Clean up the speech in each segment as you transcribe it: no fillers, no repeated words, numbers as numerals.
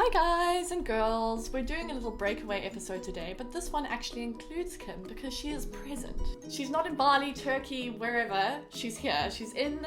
Hi guys and girls, we're doing a little breakaway episode today, but this one actually includes Kim because she is present. She's not in Bali, Turkey, wherever, she's here. She's in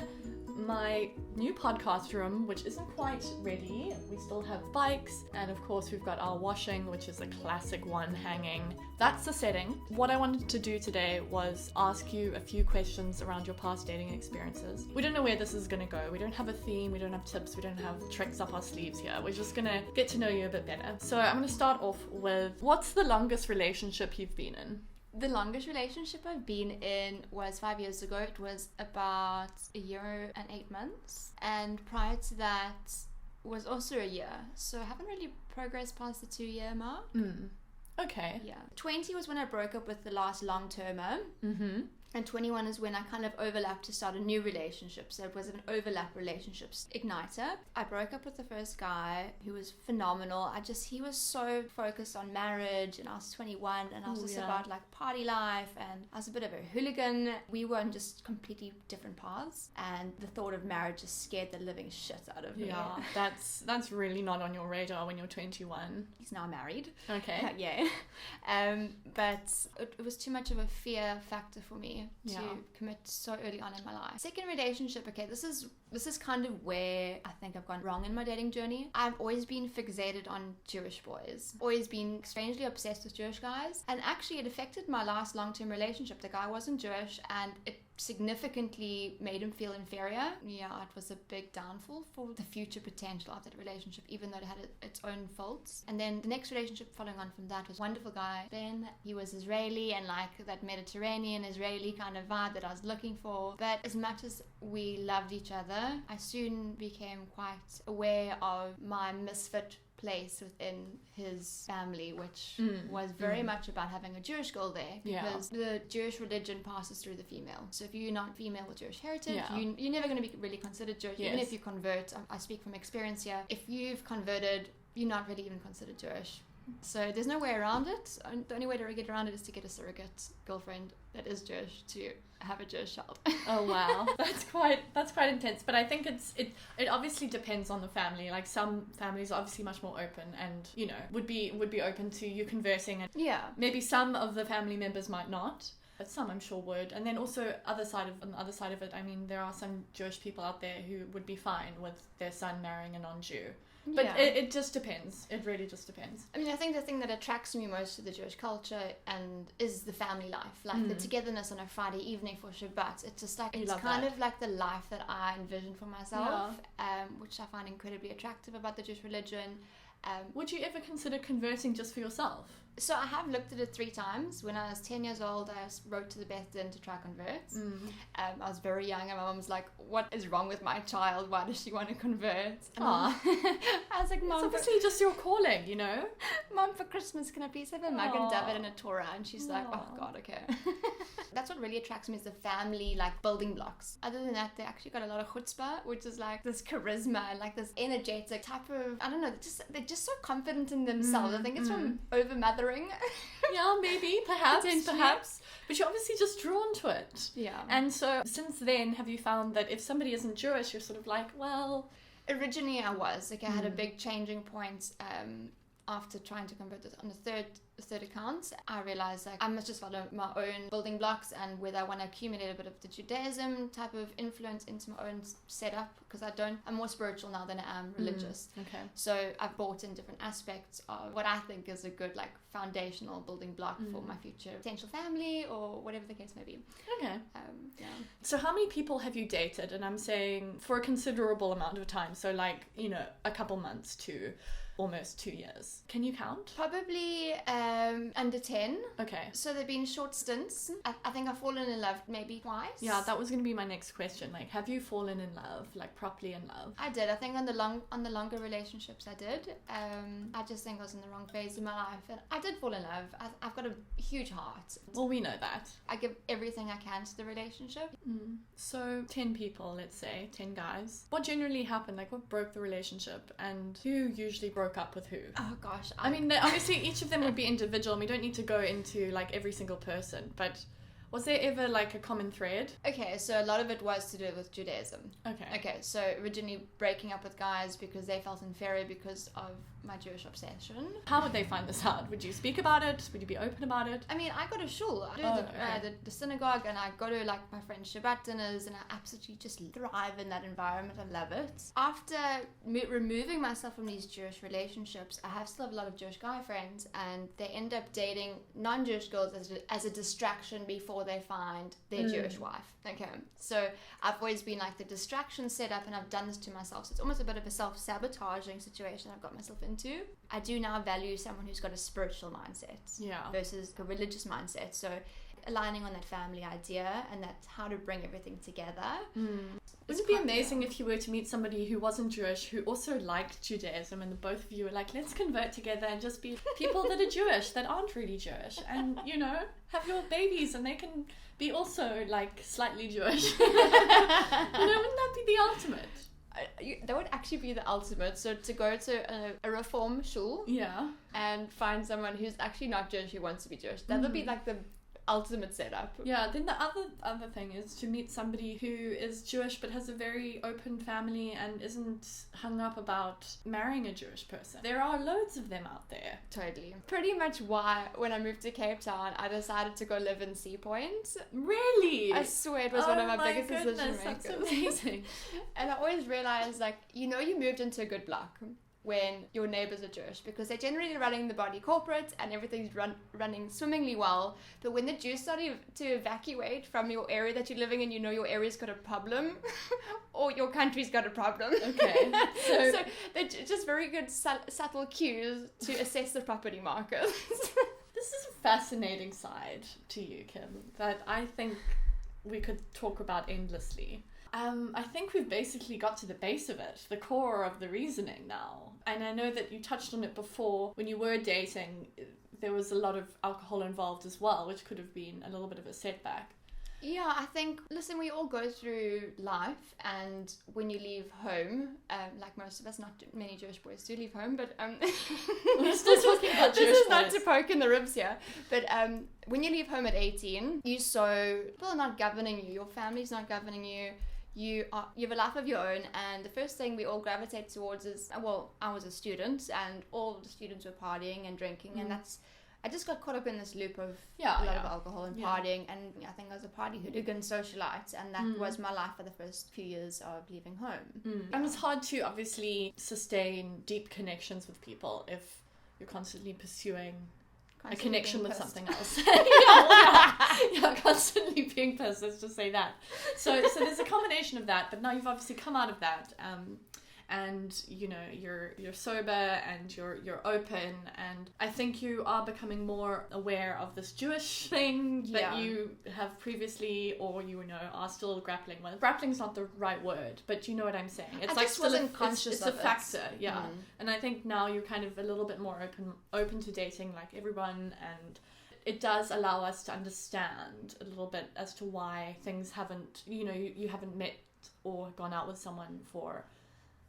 my new podcast room, which isn't quite ready. We still have bikes, and of course we've got our washing, which is a classic one hanging. That's the setting. What I wanted to do today was ask you a few questions around your past dating experiences. We don't know where this is going to go. We don't have a theme, we don't have tips, we don't have tricks up our sleeves here. We're just going to get to know you a bit better. So I'm going to start off with, what's the longest relationship you've been in? The longest relationship I've been in was 5 years ago. It was about a year and 8 months. And prior to that was also a year. So I haven't really progressed past the 2-year mark. Okay. Yeah. 20 was when I broke up with the last long-termer. Mm-hmm. And 21 is when I kind of overlapped to start a new relationship. So it was an overlap relationships igniter. I broke up with the first guy who was phenomenal. He was so focused on marriage, and I was 21 and I was about like party life, and I was a bit of a hooligan. We were on just completely different paths, and the thought of marriage just scared the living shit out of me. Yeah, that's really not on your radar when you're 21. He's now married. Okay. Yeah. But it was too much of a fear factor for me to commit so early on in my life. Second relationship, okay, this is kind of where I think I've gone wrong in my dating journey. I've always been fixated on Jewish boys, always been strangely obsessed with Jewish guys, and actually it affected my last long-term relationship. The guy wasn't Jewish, and it significantly made him feel inferior. Yeah, it was a big downfall for the future potential of that relationship, even though it had its own faults. And then the next relationship following on from that was a wonderful guy. Then he was Israeli, and like that Mediterranean Israeli kind of vibe that I was looking for. But as much as we loved each other, I soon became quite aware of my misfit place within his family, which was very much about having a Jewish girl there, because the Jewish religion passes through the female. So if you're not female with Jewish heritage, you're never going to be really considered Jewish. Even if you convert, I speak from experience here, if you've converted, you're not really even considered Jewish. So there's no way around it. The only way to get around it is to get a surrogate girlfriend that is Jewish to have a Jewish child. Oh wow, that's quite intense. But I think it obviously depends on the family. Like some families are obviously much more open, and would be open to you conversing, and maybe some of the family members might not, but some I'm sure would. And then also on the other side of it, I mean, there are some Jewish people out there who would be fine with their son marrying a non-Jew. But it just depends. It really just depends. I mean, I think the thing that attracts me most to the Jewish culture and is the family life, like the togetherness on a Friday evening for Shabbat. It's just like it's kind of like the life that I envision for myself, which I find incredibly attractive about the Jewish religion. Would you ever consider converting just for yourself? So I have looked at it 3 times. When I was 10 years old, I wrote to the Beth Din to try convert. I was very young, and my mom was like, "What is wrong with my child? Why does she want to convert?" I was like, "Mom, it's obviously just your calling, Mom, for Christmas, can I please have a mug and David and a Torah?" And she's like, "Oh God, okay." That's what really attracts me, is the family, like, building blocks. Other than that, they actually got a lot of chutzpah, which is like this charisma and like this energetic type of, I don't know, they're just so confident in themselves. I think it's from over mothering. Yeah, maybe, perhaps. But you're obviously just drawn to it. Yeah. And so since then, have you found that if somebody isn't Jewish, you're sort of like, well... Originally I was. Like, I had a big changing point after trying to convert this on the third account. I realized like I must just follow my own building blocks, and whether I want to accumulate a bit of the Judaism type of influence into my own setup, because I'm more spiritual now than I am religious. Okay. So I've brought in different aspects of what I think is a good like foundational building block for my future potential family, or whatever the case may be. Okay. So how many people have you dated? And I'm saying for a considerable amount of time. So like, a couple months to almost 2 years. Can you count? Probably under 10. Okay. So they've been short stints. I think I've fallen in love maybe twice. Yeah, that was going to be my next question. Like, have you fallen in love, like properly in love? I did. I think on the longer relationships I did. I just think I was in the wrong phase of my life, and I did fall in love. I've got a huge heart. Well, we know that. I give everything I can to the relationship. So 10 people, let's say, 10 guys. What generally happened? Like, what broke the relationship, and who usually broke up with who? Oh gosh. I mean, obviously each of them would be individual, and we don't need to go into like every single person, but Was there ever like a common thread? Okay, so a lot of it was to do with Judaism. Okay, so originally breaking up with guys because they felt inferior because of my Jewish obsession. How would they find this out? Would you speak about it? Would you be open about it? I mean, I go to shul. I do the synagogue, and I go to like my friends' Shabbat dinners, and I absolutely just thrive in that environment. I love it. After removing myself from these Jewish relationships, I still have a lot of Jewish guy friends, and they end up dating non-Jewish girls as a distraction before they find their Jewish wife. Okay, so I've always been like the distraction set up, and I've done this to myself. So it's almost a bit of a self-sabotaging situation I've got myself into. I do now value someone who's got a spiritual mindset versus a religious mindset. So aligning on that family idea, and that's how to bring everything together. Wouldn't it be amazing if you were to meet somebody who wasn't Jewish, who also liked Judaism, and the both of you were like, let's convert together and just be people that are Jewish, that aren't really Jewish, and, you know, have your babies and they can be also, like, slightly Jewish. You know, wouldn't that be the ultimate? That would actually be the ultimate. So to go to a reform shul and find someone who's actually not Jewish who wants to be Jewish, that would be like the ultimate setup. Yeah, then the other thing is to meet somebody who is Jewish but has a very open family and isn't hung up about marrying a Jewish person. There are loads of them out there. Totally. Pretty much why when I moved to Cape Town I decided to go live in Sea Point. Really? I swear it was one of my biggest decision makers. That's amazing. And I always realized, like, you know, you moved into a good block when your neighbors are Jewish, because they're generally running the body corporate and everything's running swimmingly well. But when the Jews start to evacuate from your area that you're living in, you know your area's got a problem or your country's got a problem. Okay. So they're just very good subtle cues to assess the property market. This is a fascinating side to you, Kim, that I think we could talk about endlessly. I think we've basically got to the base of it, the core of the reasoning now. And I know that you touched on it before. When you were dating, there was a lot of alcohol involved as well, which could have been a little bit of a setback. Yeah, I think, listen, we all go through life, and when you leave home, like most of us, not many Jewish boys do leave home, but we're still talking about Jewish boys. This is not to poke in the ribs here, but when you leave home at 18, people are not governing you, your family's not governing you. You have a life of your own, and the first thing we all gravitate towards is, well, I was a student and all the students were partying and drinking, and I just got caught up in this loop of a lot of alcohol and partying, and I think I was a party hooligan socialite, and that was my life for the first few years of leaving home. And it's hard to obviously sustain deep connections with people if you're constantly pursuing a connection with something else. Constantly being pissed, let's just say that. So there's a combination of that, but now you've obviously come out of that, and you know you're sober and you're open, and I think you are becoming more aware of this Jewish thing that you have previously, or you know, are still grappling with. Grappling's not the right word, but you know what I'm saying. It's I like just wasn't conscious it's of a factor, and I think now you're kind of a little bit more open to dating like everyone, and it does allow us to understand a little bit as to why things haven't, you know, you haven't met or gone out with someone for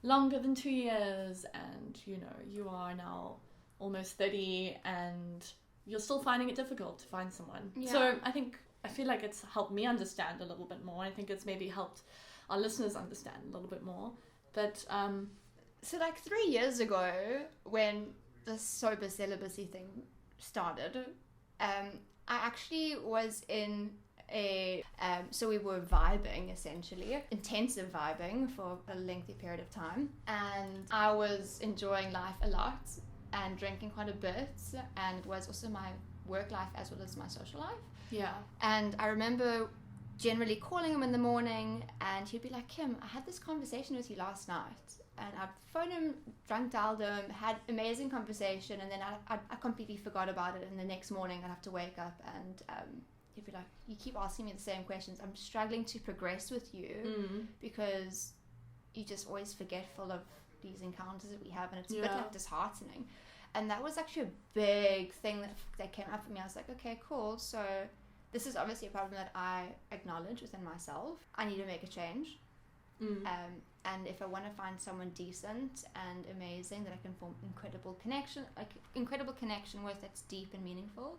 longer than 2 years, and you know, you are now almost 30 and you're still finding it difficult to find someone. So I feel like it's helped me understand a little bit more. I think it's maybe helped our listeners understand a little bit more. But so like 3 years ago, when the sober celibacy thing started, I actually was in so we were vibing, essentially intensive vibing for a lengthy period of time, and I was enjoying life a lot and drinking quite a bit, and it was also my work life as well as my social life. And I remember generally calling him in the morning, and he'd be like, Kim, I had this conversation with you last night, and I'd phone him, drunk dialed him, had amazing conversation, and then I completely forgot about it, and the next morning I'd have to wake up and he'd be like, you keep asking me the same questions. I'm struggling to progress with you because you're just always forgetful of these encounters that we have, and it's a bit like disheartening. And that was actually a big thing that came up for me. I was like, okay, cool. So this is obviously a problem that I acknowledge within myself. I need to make a change. And if I want to find someone decent and amazing that I can form incredible connection with, that's deep and meaningful,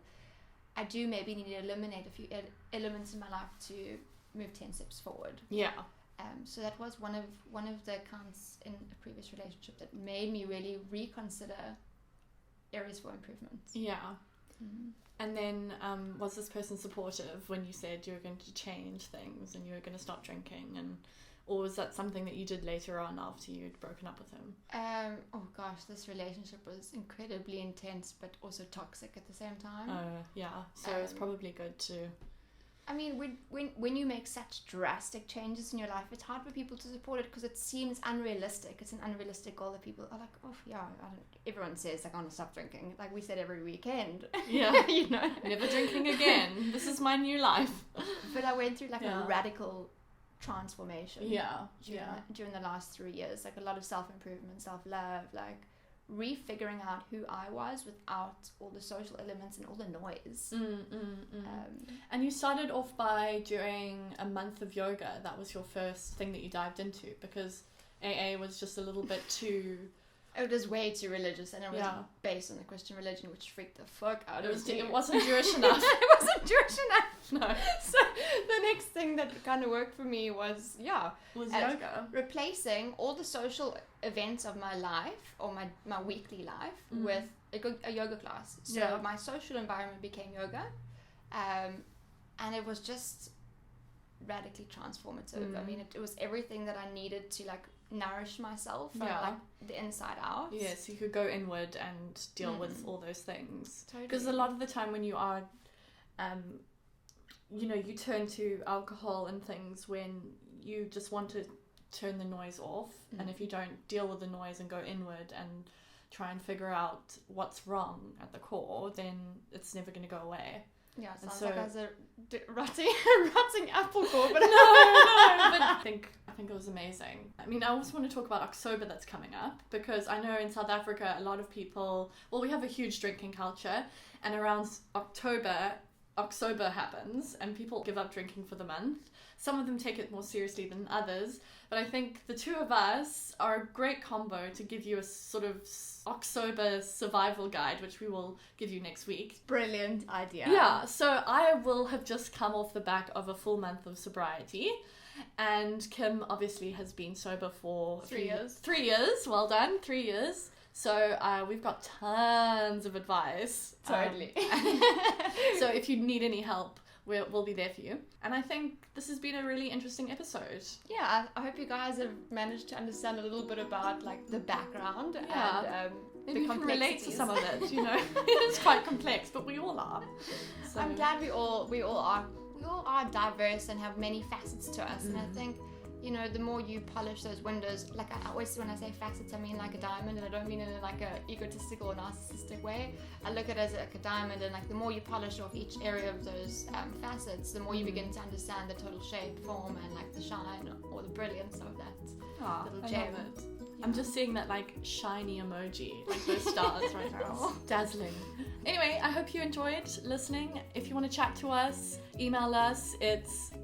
I do maybe need to eliminate a few elements in my life to move 10 steps forward. Yeah. So that was one of the accounts in a previous relationship that made me really reconsider areas for improvement. Yeah. And then was this person supportive when you said you were going to change things and you were going to stop drinking, or was that something that you did later on after you'd broken up with him? Oh gosh, this relationship was incredibly intense but also toxic at the same time. Yeah. So it's probably good to... I mean, when you make such drastic changes in your life, it's hard for people to support it because it seems unrealistic. It's an unrealistic goal that people are like, oh yeah, everyone says like, I want to stop drinking. Like we said every weekend. Yeah. You know, never drinking again. This is my new life. But I went through like a radical transformation. During the last 3 years, like a lot of self-improvement, self-love, like refiguring out who I was without all the social elements and all the noise. And you started off by doing a month of yoga. That was your first thing that you dived into, because AA was just a little bit too... It was way too religious, and it was based on the Christian religion, which freaked the fuck out of me. It wasn't Jewish enough. It wasn't Jewish enough. No. So the next thing that kind of worked for me was yoga. Replacing all the social events of my life, or my weekly life, with a yoga class. So my social environment became yoga, and it was just radically transformative. I mean, it was everything that I needed to like nourish myself from like the inside out. Yes, you could go inward and deal with all those things. Totally. Because a lot of the time when you are, you turn to alcohol and things when you just want to turn the noise off. And if you don't deal with the noise and go inward and try and figure out what's wrong at the core, then it's never going to go away. Yeah, it sounds like I was a rotting apple core, but no, but I think it was amazing. I mean, I also want to talk about October that's coming up, because I know in South Africa a lot of people, we have a huge drinking culture, and around October happens and people give up drinking for the month. Some of them take it more seriously than others, but I think the two of us are a great combo to give you a sort of October survival guide, which we will give you next week. Brilliant idea. Yeah, so I will have just come off the back of a full month of sobriety, and Kim obviously has been sober for 3 years. 3 years, well done, 3 years. So we've got tons of advice. Totally. So if you need any help, we'll be there for you. And I think this has been a really interesting episode. Yeah, I hope you guys have managed to understand a little bit about like the background and maybe the you can relate to complexities. some of it. It's quite complex, but we all are. So. I'm glad we all are diverse and have many facets to us, and I think, the more you polish those windows, like I always, when I say facets, I mean like a diamond, and I don't mean it in like a egotistical or narcissistic way. I look at it as like a diamond, and like the more you polish off each area of those facets, the more you begin to understand the total shape, form, and like the shine or the brilliance of that little gem. I love it. I'm just seeing that like shiny emoji, like those stars right now. Dazzling. Anyway, I hope you enjoyed listening. If you want to chat to us, email us.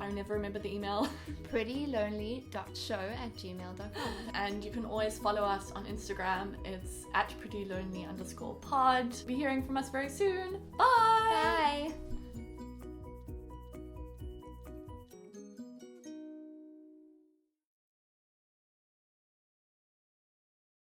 I never remember the email. prettylonely.show@gmail.com. And you can always follow us on Instagram. It's @prettylonely_pod. Be hearing from us very soon. Bye! Bye!